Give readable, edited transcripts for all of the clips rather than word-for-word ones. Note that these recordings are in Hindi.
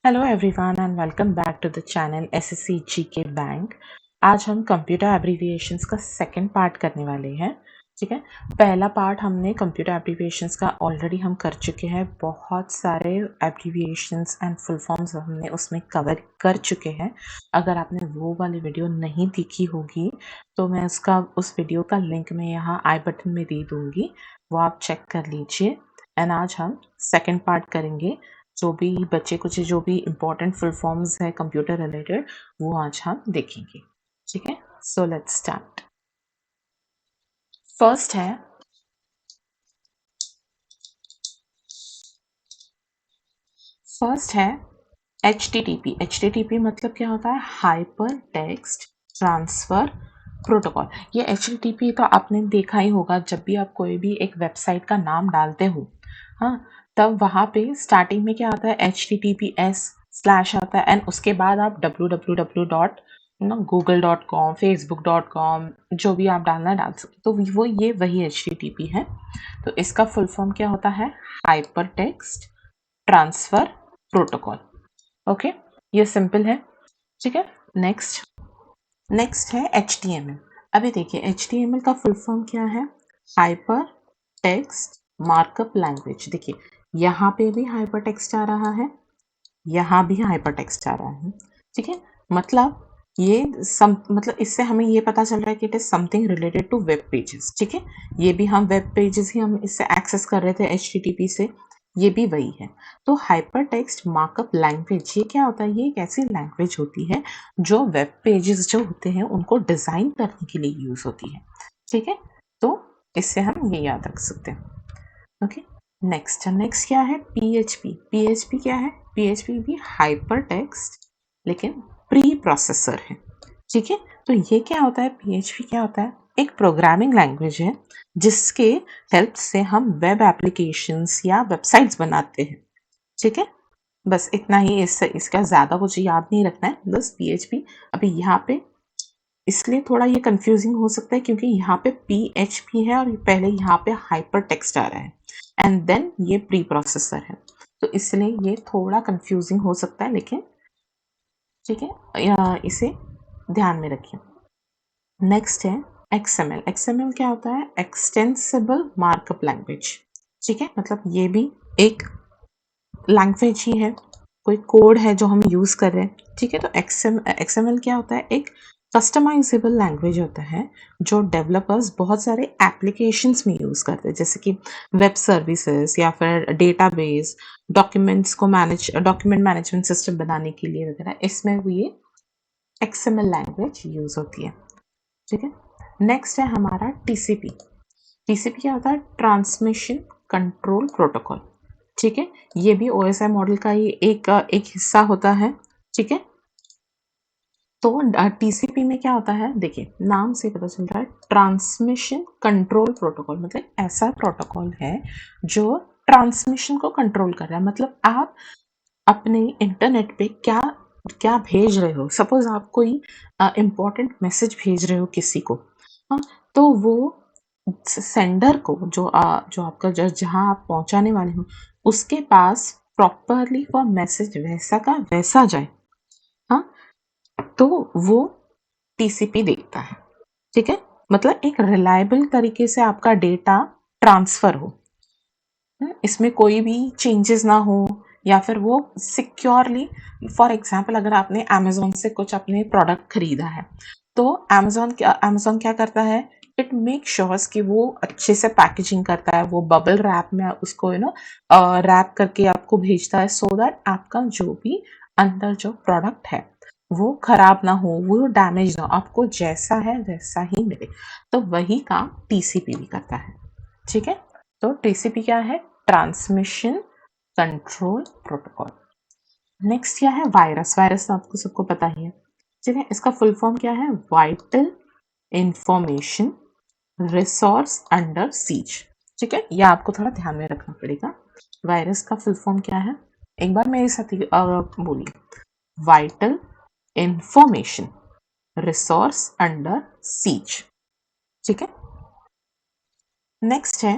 Hello everyone and welcome back to the channel SSC GK bank. आज हम कंप्यूटर एब्रीविएशंस का सेकंड पार्ट करने वाले हैं। ठीक है, पहला पार्ट हमने कंप्यूटर एब्रीविएशंस का ऑलरेडी हम कर चुके हैं। बहुत सारे एब्रीविएशंस एंड फुल फॉर्म्स हमने उसमें कवर कर चुके हैं। अगर आपने वो वाली वीडियो नहीं देखी होगी तो मैं उस वीडियो का लिंक मैं यहाँ आई बटन में दे दूँगी, वो आप चेक कर लीजिए। एंड आज हम सेकेंड पार्ट करेंगे। जो भी बच्चे कुछ जो भी इम्पोर्टेंट फुल फॉर्म्स है कंप्यूटर रिलेटेड वो आज हम देखेंगे। ठीक है, सो लेट्स स्टार्ट। फर्स्ट है HTTP। HTTP मतलब क्या होता है? Hyper text transfer protocol. ये HTTP तो आपने देखा ही होगा, जब भी आप कोई भी एक वेबसाइट का नाम डालते हो, हाँ, तब वहाँ पे स्टार्टिंग में क्या आता है? HTTPS/ आता है एंड उसके बाद आप www.google.com facebook.com जो भी आप डालना डाल सकते, तो वो ये वही HTTP है। तो इसका फुल फॉर्म क्या होता है? Hyper text transfer protocol. Okay, ये सिंपल है। ठीक है, नेक्स्ट है HTML। अभी देखिए HTML का फुल फॉर्म क्या है? Hyper text markup language. देखिए यहाँ पे भी हाइपर टेक्स्ट आ रहा है, यहाँ भी हाइपर टेक्स्ट आ रहा है। ठीक है, मतलब मतलब इससे हमें ये पता चल रहा है कि it is something related to web pages. ठीक है, ये भी हम वेब पेजेस ही हम इससे एक्सेस कर रहे थे HTTP से, ये भी वही है। तो हाइपर टेक्स्ट मार्कअप लैंग्वेज ये क्या होता है? ये एक ऐसी लैंग्वेज होती है जो वेब पेजेस जो होते हैं उनको डिजाइन करने के लिए यूज होती है। ठीक है, तो इससे हम ये याद रख सकते हैं। ओके, नेक्स्ट क्या है? PHP क्या है? PHP भी हाइपर टेक्स्ट लेकिन प्री प्रोसेसर है। ठीक है, तो ये क्या होता है? PHP क्या होता है? एक प्रोग्रामिंग लैंग्वेज है जिसके हेल्प से हम वेब एप्लीकेशंस या वेबसाइट्स बनाते हैं। ठीक है, बस इतना ही। इसका ज़्यादा कुछ याद नहीं रखना है, बस PHP। अभी यहाँ पे इसलिए थोड़ा ये कंफ्यूजिंग हो सकता है क्योंकि यहाँ पे PHP है और पहले यहाँ पे हाइपर टेक्स्ट आ रहा है एंड देन ये प्री प्रोसेसर है, तो इसलिए ये थोड़ा कंफ्यूजिंग हो सकता है, लेकिन ठीक है, इसे ध्यान में रखिए। नेक्स्ट है XML। XML क्या होता है? Extensible markup language. ठीक है, मतलब ये भी एक लैंग्वेज ही है, कोई कोड है जो हम यूज कर रहे हैं। ठीक है, तो XML क्या होता है? एक कस्टमाइजेबल लैंग्वेज होता है जो डेवलपर्स बहुत सारे एप्लीकेशंस में यूज करते हैं, जैसे कि वेब सर्विसेज या फिर डेटाबेस, डॉक्यूमेंट मैनेजमेंट सिस्टम बनाने के लिए वगैरह, इसमें ये XML लैंग्वेज यूज होती है। ठीक है, नेक्स्ट है हमारा TCP। TCP क्या होता है? Transmission control protocol. ठीक है, ये भी OSI मॉडल का ही एक हिस्सा होता है। ठीक है, तो TCP में क्या होता है? देखिए नाम से पता चल रहा है, ट्रांसमिशन कंट्रोल प्रोटोकॉल। मतलब ऐसा प्रोटोकॉल है जो ट्रांसमिशन को कंट्रोल कर रहा है। मतलब आप अपने इंटरनेट पे क्या क्या भेज रहे हो, सपोज आप कोई इम्पोर्टेंट मैसेज भेज रहे हो किसी को, हाँ, तो वो सेंडर को जो आपका जहाँ आप पहुंचाने वाले हो उसके पास प्रॉपरली वो मैसेज वैसा का वैसा जाए, हाँ, तो वो TCP देखता है। ठीक है, मतलब एक रिलायबल तरीके से आपका डेटा ट्रांसफर हो, इसमें कोई भी चेंजेस ना हो, या फिर वो सिक्योरली। फॉर एग्जांपल अगर आपने अमेजोन से कुछ अपने प्रोडक्ट खरीदा है, तो अमेजोन क्या करता है? इट मेक श्योर्स कि वो अच्छे से पैकेजिंग करता है, वो बबल रैप में उसको रैप करके आपको भेजता है, सो दैट आपका जो भी अंदर जो प्रोडक्ट है वो खराब ना हो, वो डैमेज ना हो, आपको जैसा है वैसा ही मिले। तो वही काम TCP भी करता है। ठीक है, तो TCP क्या है? Transmission control protocol. नेक्स्ट क्या है? वायरस। वायरस तो आपको सबको पता ही है। ठीक है, इसका फुल फॉर्म क्या है? Vital information resource under seize. ठीक है, यह आपको थोड़ा ध्यान में रखना पड़ेगा। वायरस का फुल फॉर्म क्या है? एक बार मेरे साथ बोलिए, vital information resource under seize. ठीक है, नेक्स्ट है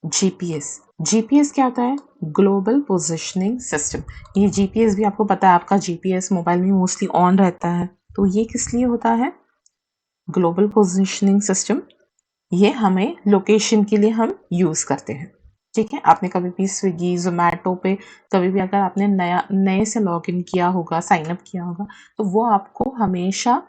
जीपीएस, जीपीएस क्या होता है? Global positioning system. ये जीपीएस भी आपको पता है, आपका जीपीएस मोबाइल में मोस्टली ऑन रहता है, तो ये किस लिए होता है? Global positioning system. ये हमें लोकेशन के लिए हम यूज करते हैं। ठीक है, आपने कभी भी स्विगी जोमेटो पे कभी भी अगर आपने नए से लॉग इन किया होगा, साइन अप किया होगा, तो वो आपको हमेशा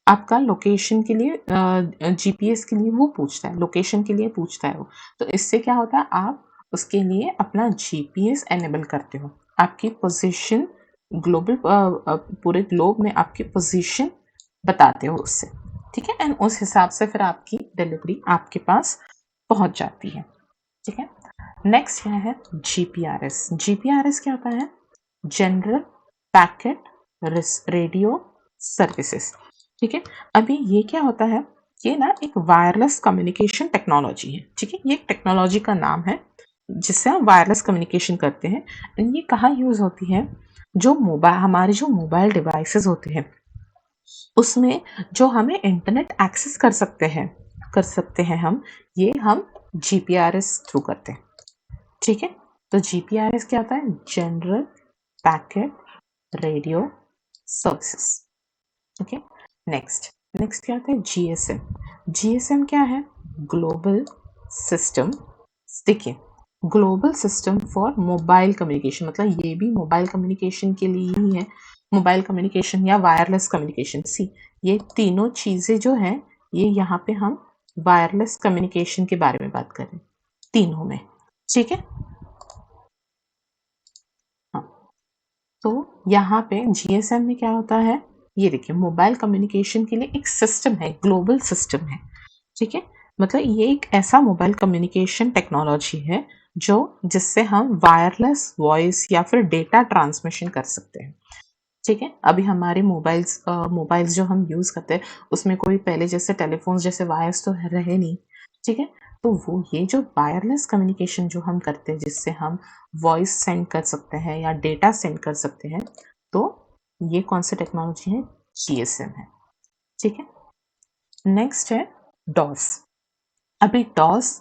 आपका लोकेशन के लिए जीपीएस के लिए वो पूछता है, लोकेशन के लिए पूछता है वो। तो इससे क्या होता है, आप उसके लिए अपना जीपीएस एनेबल करते हो, आपकी पोजीशन ग्लोबल पूरे ग्लोब में आपकी पोजीशन बताते हो उससे। ठीक है, एंड उस हिसाब से फिर आपकी डिलीवरी आपके पास पहुंच जाती है। ठीक है, नेक्स्ट क्या है? जीपीआरएस। जीपीआरएस क्या होता है? General packet radio services. ठीक है, अभी ये क्या होता है? ये ना एक वायरलेस कम्युनिकेशन टेक्नोलॉजी है। ठीक है, ये एक टेक्नोलॉजी का नाम है जिससे हम वायरलेस कम्युनिकेशन करते हैं। ये कहाँ यूज होती है? जो मोबाइल, हमारे जो मोबाइल डिवाइसेस होते हैं उसमें जो हमें इंटरनेट एक्सेस कर सकते हैं हम, ये हम जीपीआरएस थ्रू करते हैं। ठीक है, तो जीपीआरएस क्या होता है? General packet radio services. Okay, next next क्या होता है? जीएसएम। जीएसएम क्या है? Global system. देखिए, global system for mobile communication, मतलब ये भी मोबाइल कम्युनिकेशन के लिए ही है। मोबाइल कम्युनिकेशन या वायरलेस कम्युनिकेशन, सी ये तीनों चीजें जो है, ये यहाँ पे हम वायरलेस कम्युनिकेशन के बारे में बात कर रहे हैं, तीनों में। ठीक है, हाँ, तो यहाँ पे जीएसएम में क्या होता है? ये देखिए, मोबाइल कम्युनिकेशन के लिए एक सिस्टम है, ग्लोबल सिस्टम है। ठीक है, मतलब ये एक ऐसा मोबाइल कम्युनिकेशन टेक्नोलॉजी है जो जिससे हम वायरलेस वॉइस या फिर डेटा ट्रांसमिशन कर सकते हैं। ठीक है, अभी हमारे मोबाइल्स जो हम यूज करते हैं उसमें कोई पहले जैसे टेलीफोन जैसे वायर्स तो रहे नहीं। ठीक है, तो वो ये जो वायरलेस कम्युनिकेशन जो हम करते हैं जिससे हम वॉइस सेंड कर सकते हैं या डेटा सेंड कर सकते हैं, तो ये कौन सी टेक्नोलॉजी है? जीएसएम है। ठीक है, नेक्स्ट है डॉस। अभी डॉस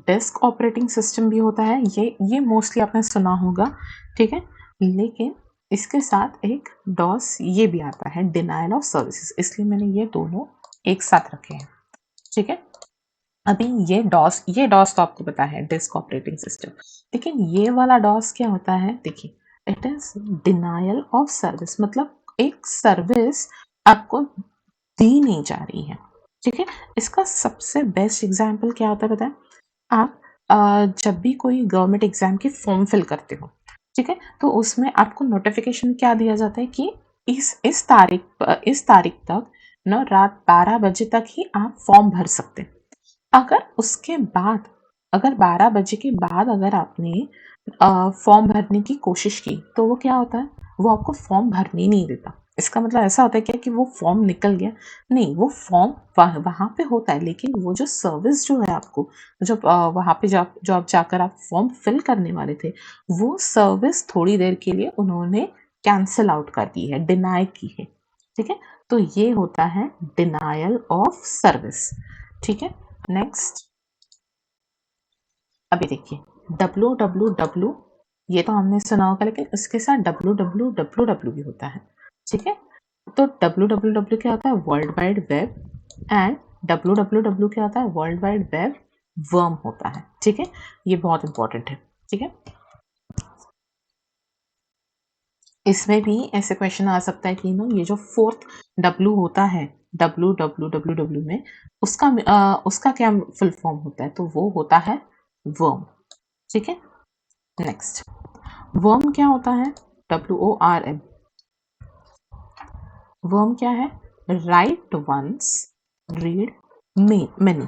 डेस्क ऑपरेटिंग सिस्टम भी होता है, ये मोस्टली आपने सुना होगा। ठीक है, लेकिन इसके साथ एक डॉस ये भी आता है, डिनायल ऑफ सर्विसेज, इसलिए मैंने ये दोनों एक साथ रखे हैं। ठीक है, अभी ये डॉस तो आपको पता है, डेस्क ऑपरेटिंग सिस्टम। लेकिन ये वाला डॉस क्या होता है? देखिए, it is denial of service, मतलब एक सर्विस आपको दी नहीं जा रही है। ठीक है, इसका सबसे बेस्ट एग्जाम्पल क्या होता है पता है? आप जब भी कोई गवर्नमेंट एग्जाम की फॉर्म फिल करते हो, ठीक है, तो उसमें आपको नोटिफिकेशन क्या दिया जाता है कि इस तारीख तक ना रात 12 बजे तक ही आप फॉर्म भर सकते हैं। अगर उसके बाद, अगर 12 बजे के बाद अगर आपने फॉर्म भरने की कोशिश की, तो वो क्या होता है? वो आपको फॉर्म भरने नहीं देता। इसका मतलब ऐसा होता है क्या कि वो फॉर्म निकल गया? नहीं, वो फॉर्म वहाँ पे होता है, लेकिन वो जो सर्विस जो है आपको, जब वहाँ पे जो आप जाकर आप फॉर्म फिल करने वाले थे, वो सर्विस थोड़ी देर के लिए उन्होंने कैंसिल आउट कर दी है, डिनाई की है। ठीक है, तो ये होता है डिनायल ऑफ सर्विस। ठीक है, नेक्स्ट, अभी देखिए, www, ये तो हमने सुना होगा, लेकिन इसके साथ www भी होता है। ठीक है, तो www क्या होता है? World wide web, and www क्या होता है? वर्ल्ड वाइड वेब वर्म होता है। ठीक है, ये बहुत इंपॉर्टेंट है। ठीक है, इसमें भी ऐसे क्वेश्चन आ सकता है कि ये जो फोर्थ W होता है, www में, उसका क्या फुल फॉर्म होता है? तो वो होता है वर्म। ठीक है, नेक्स्ट, वर्म क्या होता है? WORM। वर्म क्या है? Write once, read many.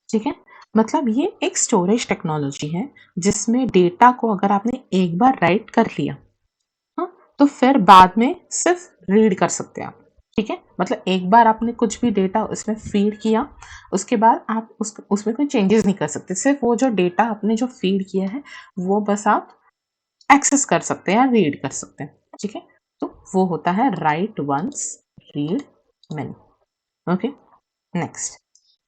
ठीक है, मतलब ये एक स्टोरेज टेक्नोलॉजी है जिसमें डेटा को अगर आपने एक बार राइट कर लिया, हाँ, तो फिर बाद में सिर्फ रीड कर सकते हैं आप। ठीक है, मतलब एक बार आपने कुछ भी डेटा उसमें फीड किया, उसके बाद आप उसमें कोई चेंजेस नहीं कर सकते, सिर्फ वो जो डेटा आपने जो फीड किया है वो बस आप एक्सेस कर सकते हैं या रीड कर सकते हैं। ठीक है, तो वो होता है write once, read many. Okay, next,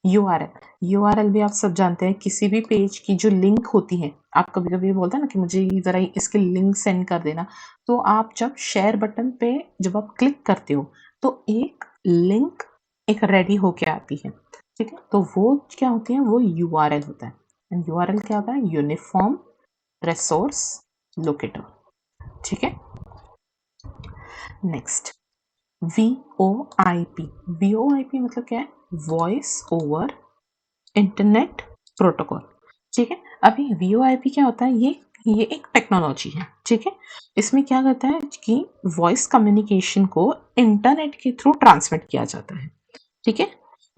URL भी आप सब जानते हैं, किसी भी पेज की जो लिंक होती है, आप कभी कभी बोलते हैं ना कि मुझे ज़रा इसके लिंक सेंड कर देना, तो आप जब शेयर बटन पे जब आप क्लिक करते हो तो एक लिंक एक रेडी होके आती है, ठीक है। तो वो क्या होती है, वो यूआरएल होता है। एंड यूआरएल क्या होता है, यूनिफॉर्म रिसोर्स लोकेटर, ठीक है। Next VoIP। VoIP मतलब क्या है, वॉइस ओवर इंटरनेट प्रोटोकॉल, ठीक है। अभी VoIP क्या होता है, ये एक टेक्नोलॉजी है, ठीक है। इसमें क्या करता है कि वॉइस कम्युनिकेशन को इंटरनेट के थ्रू ट्रांसमिट किया जाता है, ठीक है।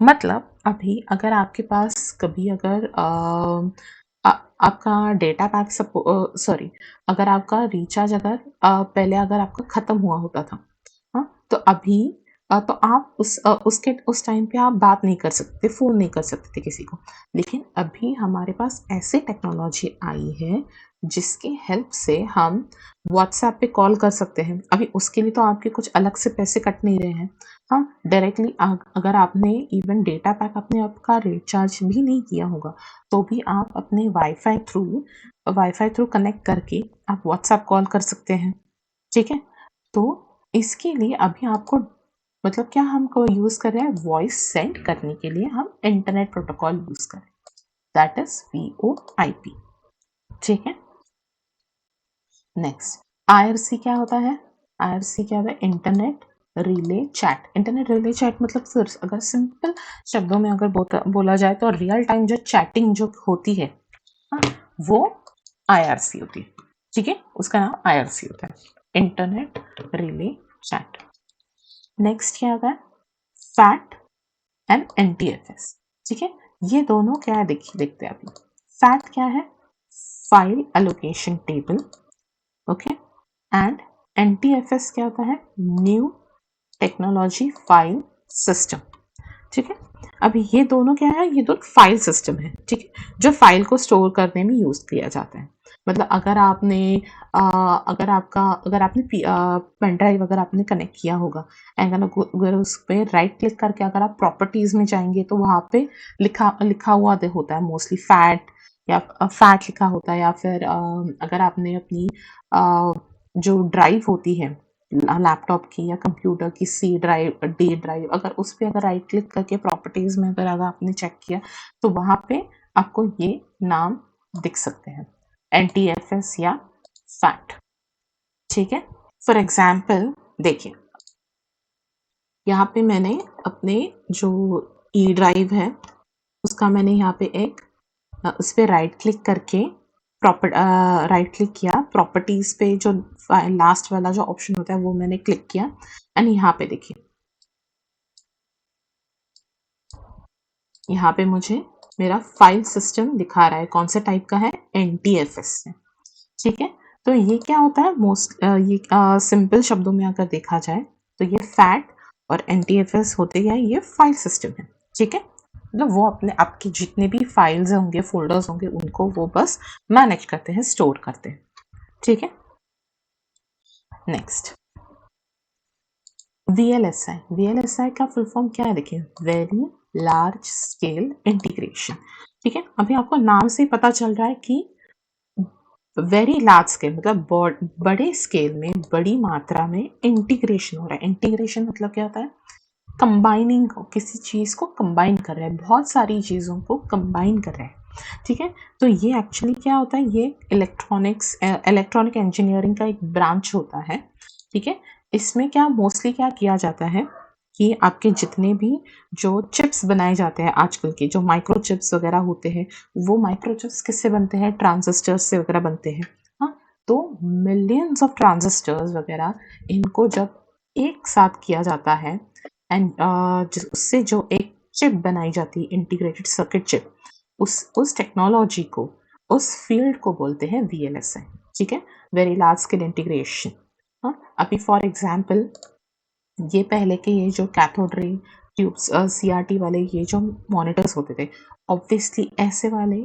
मतलब अभी अगर आपके पास कभी अगर आपका डेटा पैक सॉरी, अगर आपका रिचार्ज अगर पहले अगर आपका ख़त्म हुआ होता था, हाँ, तो अभी तो आप उस टाइम पे आप बात नहीं कर सकते, फ़ोन नहीं कर सकते थे किसी को। लेकिन अभी हमारे पास ऐसी टेक्नोलॉजी आई है जिसकी हेल्प से हम व्हाट्सएप पे कॉल कर सकते हैं। अभी उसके लिए तो आपके कुछ अलग से पैसे कट नहीं रहे हैं। हाँ, डायरेक्टली अगर आपने इवन डेटा पैक अपने आपका रिचार्ज भी नहीं किया होगा, तो भी आप अपने वाईफ़ाई थ्रू कनेक्ट करके आप व्हाट्सएप कॉल कर सकते हैं, ठीक है? तो इसके लिए अभी आपको मतलब क्या हमको यूज़ कर रहे हैं, वॉइस सेंड करने के लिए हम इंटरनेट प्रोटोकॉल यूज़ कर रहे हैं, दैट इज़ VoIP, ठीक है? नेक्स्ट IRC क्या होता है, IRC क्या होता है, internet relay chat. Internet relay chat मतलब फिर अगर सिंपल शब्दों में अगर बोला जाए तो रियल टाइम जो चैटिंग जो होती है, हाँ, वो IRC होती है, ठीक है। उसका नाम IRC होता है, इंटरनेट रिले चैट। नेक्स्ट क्या होता है, फैट एंड NTFS, ठीक है। ये दोनों क्या है, देखिए देखते हैं अभी। फैट क्या है, file allocation table, okay. And NTFS क्या होता है, न्यू टेक्नोलॉजी फाइल सिस्टम, ठीक है। अभी ये दोनों क्या है, ये दोनों फाइल सिस्टम है, ठीक है, जो फाइल को स्टोर करने में यूज किया जाता है। मतलब अगर आपने पेन ड्राइव अगर आपने कनेक्ट किया होगा, अगर उस पर राइट क्लिक करके अगर आप प्रॉपर्टीज में जाएंगे तो वहाँ पे लिखा लिखा हुआ होता है मोस्टली फैट, या फैट लिखा होता है, या फिर अगर आपने अपनी जो ड्राइव होती है लैपटॉप की या कंप्यूटर की, C ड्राइव, D ड्राइव, अगर उस पर अगर राइट क्लिक करके प्रॉपर्टीज में अगर आपने चेक किया तो वहाँ पे आपको ये नाम दिख सकते हैं, NTFS या फैट, ठीक है। फॉर एग्जाम्पल देखिए, यहाँ पे मैंने अपने जो E ड्राइव है उसका मैंने यहाँ पे उस पर राइट क्लिक करके राइट क्लिक किया, प्रॉपर्टीज पे जो लास्ट वाला जो ऑप्शन होता है वो मैंने क्लिक किया, एंड यहाँ पे देखिए, यहाँ पे मुझे मेरा फाइल सिस्टम दिखा रहा है, कौन से टाइप का है, NTFS से, ठीक है। तो ये क्या होता है, ये सिंपल शब्दों में अगर देखा जाए तो ये फैट और NTFS होते हैं, ये फाइल सिस्टम है, ठीक है। मतलब वो अपने आपके जितने भी फाइल्स होंगे, फोल्डर्स होंगे, उनको वो बस मैनेज करते हैं, स्टोर करते हैं, ठीक है। नेक्स्ट VLSI का फुल फॉर्म क्या है, देखिए, वेरी लार्ज स्केल इंटीग्रेशन, ठीक है। अभी आपको नाम से पता चल रहा है कि वेरी लार्ज स्केल मतलब बड़े स्केल में, बड़ी मात्रा में इंटीग्रेशन हो रहा है। इंटीग्रेशन मतलब क्या होता है, कंबाइनिंग, किसी चीज को कंबाइन कर रहे हैं, बहुत सारी चीजों को कंबाइन कर रहे हैं, ठीक है। तो ये एक्चुअली क्या होता है, ये इलेक्ट्रॉनिक इंजीनियरिंग का एक ब्रांच होता है, ठीक है। इसमें क्या मोस्टली क्या किया जाता है कि आपके जितने भी जो चिप्स बनाए जाते हैं आजकल के, जो माइक्रो चिप्स वगैरह होते हैं, वो माइक्रो चिप्स किससे बनते हैं, ट्रांजिस्टर्स से वगैरह बनते हैं, हाँ। तो मिलियंस ऑफ ट्रांजिस्टर्स वगैरह, इनको जब एक साथ किया जाता है एंड उससे जो एक चिप बनाई जाती है, इंटीग्रेटेड सर्किट चिप, उस टेक्नोलॉजी को, उस फील्ड को बोलते हैं VLSI, ठीक है, वेरी लार्ज स्केल इंटीग्रेशन। हाँ, अभी फॉर एग्जांपल ये पहले के ये जो कैथोड रे ट्यूब्स, CRT वाले ये जो मॉनिटर्स होते थे, ऑब्वियसली ऐसे वाले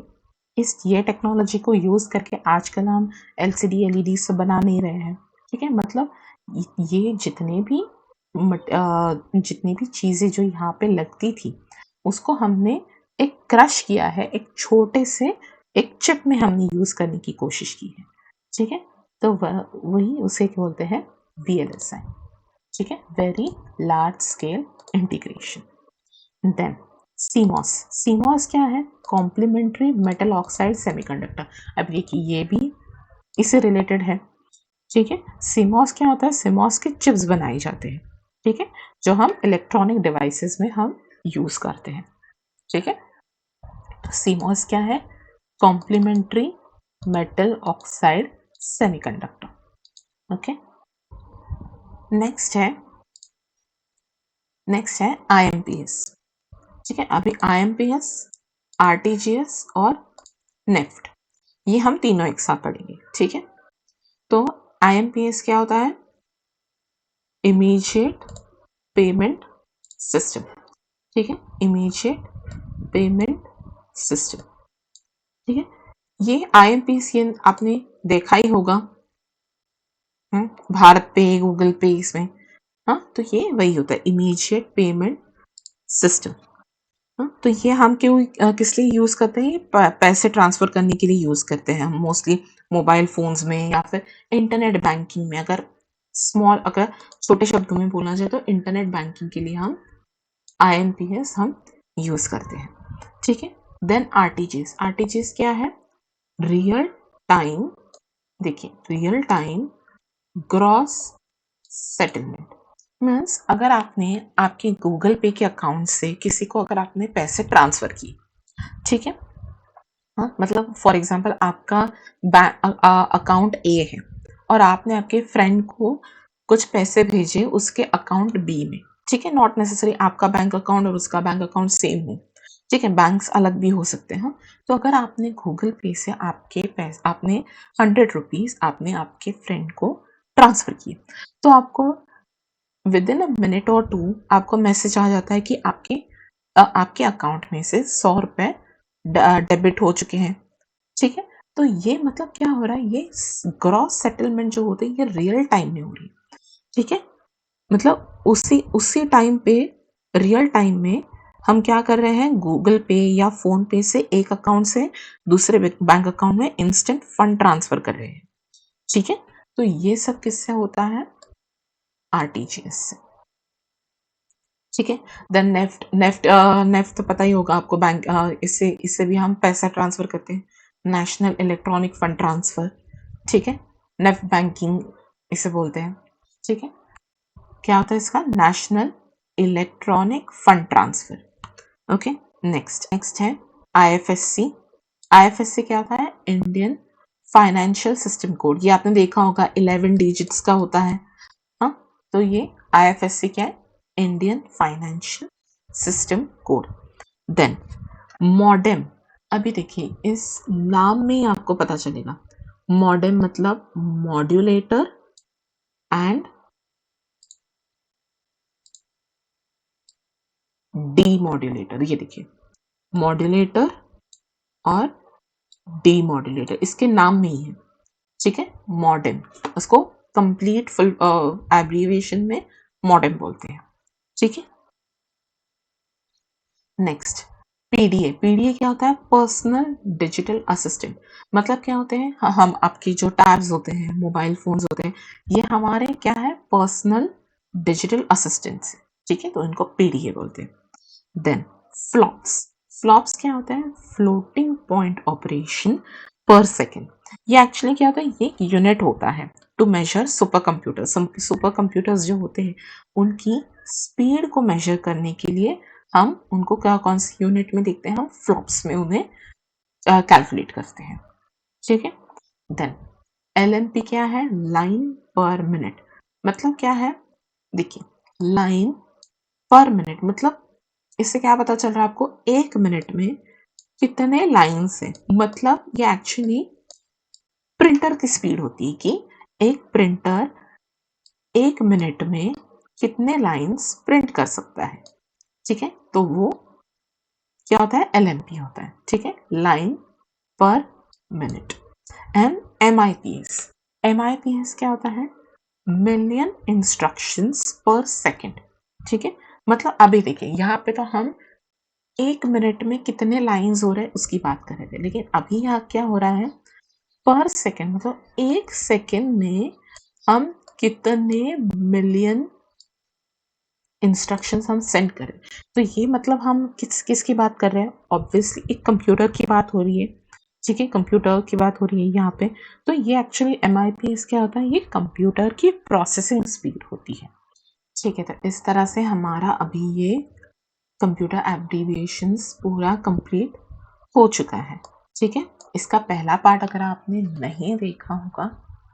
ये टेक्नोलॉजी को यूज़ करके आजकल हम LCD LED सब बना नहीं रहे हैं, ठीक है। मतलब ये जितनी भी चीज़ें जो यहाँ पे लगती थी, उसको हमने एक क्रश किया है, एक छोटे से एक चिप में हमने यूज करने की कोशिश की है, ठीक है। तो वही उसे क्या बोलते हैं, VLSI, ठीक है, very large scale integration. Then CMOS क्या है, कॉम्प्लीमेंट्री मेटल ऑक्साइड सेमीकंडक्टर। अब देखिए ये भी इससे रिलेटेड है, ठीक है। CMOS क्या होता है, CMOS के चिप्स बनाए जाते हैं, ठीक है, जो हम इलेक्ट्रॉनिक डिवाइसेस में हम यूज करते हैं, ठीक है। CMOS क्या है, complementary metal oxide semiconductor, okay. Next है IMPS, ठीक है। अभी IMPS, RTGS और नेफ्ट, ये हम तीनों एक साथ पढ़ेंगे, ठीक है। तो IMPS क्या होता है, इमीडिएट पेमेंट सिस्टम, ठीक है, इमीडिएट पेमेंट सिस्टम, ठीक है। ये IMPS ये आपने देखा ही होगा, भारत पे, गूगल पे, इसमें, हाँ, तो ये वही होता है, इमीडिएट पेमेंट सिस्टम। तो ये हम क्यों किस लिए यूज करते हैं, पैसे ट्रांसफर करने के लिए यूज करते हैं हम मोस्टली मोबाइल फोन्स में या फिर इंटरनेट बैंकिंग में। अगर छोटे शब्दों में बोलना जाए तो इंटरनेट बैंकिंग के लिए हम IMPS हम यूज करते हैं, ठीक है। देन RTGS क्या है, रियल टाइम, देखिए real time gross settlement. Means अगर आपने आपके गूगल पे के अकाउंट से किसी को अगर आपने पैसे ट्रांसफर किए, ठीक है, हाँ, मतलब फॉर एग्जांपल आपका अकाउंट A है और आपने आपके फ्रेंड को कुछ पैसे भेजे उसके अकाउंट B में, ठीक है, नॉट नेसेसरी आपका बैंक अकाउंट और उसका बैंक अकाउंट सेम हो, ठीक है, बैंक्स अलग भी हो सकते हैं। तो अगर आपने गूगल पे से आपके पैसे, आपने 100 रुपीज आपने आपके फ्रेंड को ट्रांसफर किए, तो आपको विद इन अ मिनट और 2 आपको मैसेज आ जाता है कि आपके अकाउंट में से 100 रुपए डेबिट हो चुके हैं, ठीक है। तो ये मतलब क्या हो रहा है, ये ग्रॉस सेटलमेंट जो होती है ये रियल टाइम में हो रही है, ठीक है। मतलब उसी उसी टाइम पे, रियल टाइम में हम क्या कर रहे हैं, गूगल पे या फोन पे से एक अकाउंट से दूसरे बैंक अकाउंट में इंस्टेंट फंड ट्रांसफर कर रहे हैं, ठीक है। तो ये सब किससे होता है, RTGS से, ठीक है। देन नेफ्ट तो पता ही होगा आपको, बैंक इससे इससे भी हम पैसा ट्रांसफर करते हैं, नेशनल इलेक्ट्रॉनिक फंड ट्रांसफर, ठीक है, नेफ्ट बैंकिंग इसे बोलते हैं, ठीक है। क्या होता है इसका, national electronic fund transfer, okay. Next है IFSC क्या होता है, इंडियन फाइनेंशियल सिस्टम कोड। ये आपने देखा होगा 11 डिजिट्स का होता है, हाँ। तो ये IFSC क्या है, Indian financial system code. Then modem, अभी देखिए इस नाम में ही आपको पता चलेगा, मॉडेम मतलब मॉड्यूलेटर एंड डीमॉड्यूलेटर। ये देखिए मॉड्यूलेटर और डीमॉड्यूलेटर इसके नाम में ही है, ठीक है। मॉडेम, उसको कंप्लीट फुल एब्रीविएशन में मॉडेम बोलते हैं, ठीक है। नेक्स्ट पीडीए क्या होता है, पर्सनल डिजिटल असिस्टेंट। मतलब क्या होते हैं, हम आपके जो टैब्स होते हैं, मोबाइल फोन्स होते हैं, ये हमारे क्या है, पर्सनल डिजिटल असिस्टेंट्स, ठीक है, तो इनको पीडीए बोलते हैं। देन फ्लॉप्स, फ्लॉप्स क्या होता है, floating point operation per second. ये एक्चुअली क्या होता है, ये एक यूनिट होता है to measure super computer. Super computers जो होते हैं उनकी स्पीड को मेजर करने के लिए हम उनको क्या, कौन सी यूनिट में देखते हैं, हम फ्लॉप्स में उन्हें कैलकुलेट करते हैं, ठीक है। देन LNP क्या है, लाइन पर मिनट। मतलब क्या है, देखिए लाइन पर मिनट मतलब इससे क्या पता चल रहा है आपको, एक मिनट में कितने लाइन्स है। मतलब ये एक्चुअली प्रिंटर की स्पीड होती है कि एक प्रिंटर एक मिनट में कितने लाइन्स प्रिंट कर सकता है, ठीक है। तो वो क्या होता है, LMP होता है, ठीक है, लाइन पर मिनट। एंड MIPS क्या होता है, मिलियन इंस्ट्रक्शंस पर सेकंड, ठीक है। मतलब अभी देखिए यहाँ पे तो हम 1 मिनट में कितने लाइन्स हो रहे हैं उसकी बात कर रहे थे, लेकिन अभी यहाँ क्या हो रहा है, पर सेकंड, मतलब 1 सेकंड में हम कितने मिलियन इंस्ट्रक्शंस हम सेंड करें। तो ये मतलब हम किसकी बात कर रहे हैं, ऑब्वियसली एक कंप्यूटर की बात हो रही है। ठीक है, कंप्यूटर की बात हो रही है यहाँ पे। तो ये एक्चुअली MIPS क्या होता है, ये कंप्यूटर की प्रोसेसिंग स्पीड होती है। ठीक है, तो इस तरह से हमारा अभी ये कंप्यूटर एब्रिविएशंस पूरा कंप्लीट हो चुका है। ठीक है, इसका पहला पार्ट अगर आपने नहीं देखा होगा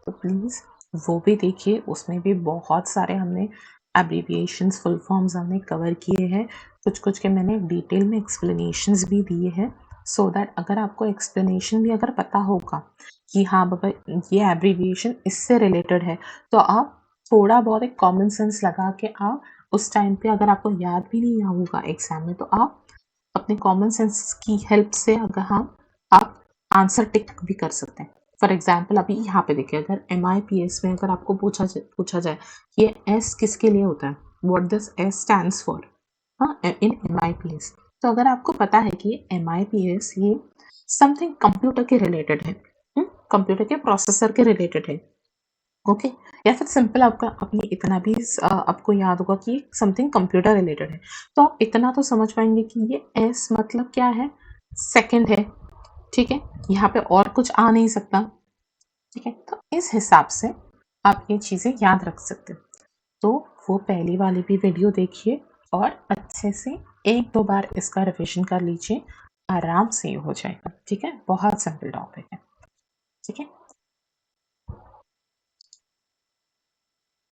तो प्लीज़ वो भी देखिए, उसमें भी बहुत सारे हमने एब्रिविएशंस, फुल फॉर्म्स हमने कवर किए हैं। कुछ के मैंने डिटेल में एक्सप्लेनेशंस भी दिए हैं, सो दैट अगर आपको एक्सप्लेनेशन भी अगर पता होगा कि हाँ बाबा ये एब्रिविएशन इससे रिलेटेड है, तो आप थोड़ा बहुत एक कॉमन सेंस लगा के आप उस टाइम पे, अगर आपको याद भी नहीं होगा एग्जाम में, तो आप अपने कॉमन सेंस की हेल्प से अगर आप आंसर टिक भी कर सकते हैं। फॉर एग्जाम्पल अभी यहाँ पे देखिए, अगर MIPS में अगर आपको पूछा जाए ये S किसके लिए होता है, what this S stands for, हाँ, इन MIPS, तो अगर आपको पता है कि MIPS ये समथिंग कंप्यूटर के रिलेटेड है, कंप्यूटर के प्रोसेसर के रिलेटेड है, ओके, या फिर सिंपल आपका आपने इतना भी आपको याद होगा कि समथिंग कंप्यूटर रिलेटेड है, तो आप इतना तो समझ पाएंगे कि ये एस मतलब क्या है, सेकंड है। ठीक है, यहाँ पे और कुछ आ नहीं सकता। ठीक है, तो इस हिसाब से आप ये चीज़ें याद रख सकते हो। तो वो पहली वाली भी वीडियो देखिए और अच्छे से 1-2 बार इसका रिविजन कर लीजिए, आराम से ये हो जाएगा। ठीक है, बहुत सिंपल टॉपिक है। ठीक है,